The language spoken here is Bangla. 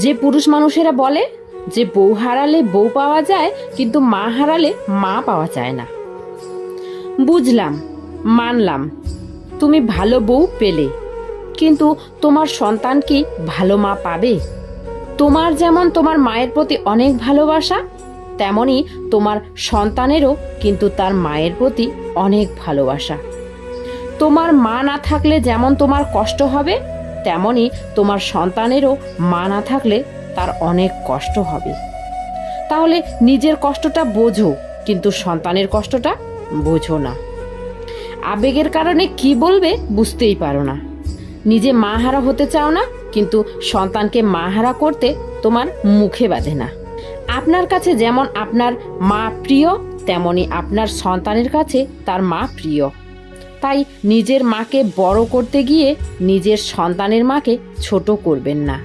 যে পুরুষ মানুষেরা বলে যে বউ হারালে বউ পাওয়া যায়, কিন্তু মা হারালে মা পাওয়া যায় না। বুঝলাম, মানলাম, তুমি ভালো বউ পেলে, কিন্তু তোমার সন্তান কি ভালো মা পাবে? তোমার যেমন তোমার মায়ের প্রতি অনেক ভালোবাসা, তেমনি তোমার সন্তানেরও কিন্তু তার মায়ের প্রতি অনেক ভালোবাসা। তোমার মা না থাকলে যেমন তোমার কষ্ট হবে, তেমনি তোমার সন্তানেরও মা না থাকলে তার অনেক কষ্ট হবে। তাহলে নিজের কষ্টটা বোঝো, কিন্তু সন্তানের কষ্টটা বোঝো না। আবেগের কারণে কি বলবে বুঝতেই পারো না। নিজে মা হারা হতে চাও না, কিন্তু সন্তানকে মা হারা করতে তোমার মুখে বাঁধে না। আপনার কাছে যেমন আপনার মা প্রিয়, তেমনি আপনার সন্তানের কাছে তার মা প্রিয়। তাই নিজের মাকে বড় করতে গিয়ে নিজের সন্তানের মাকে ছোট করবেন না।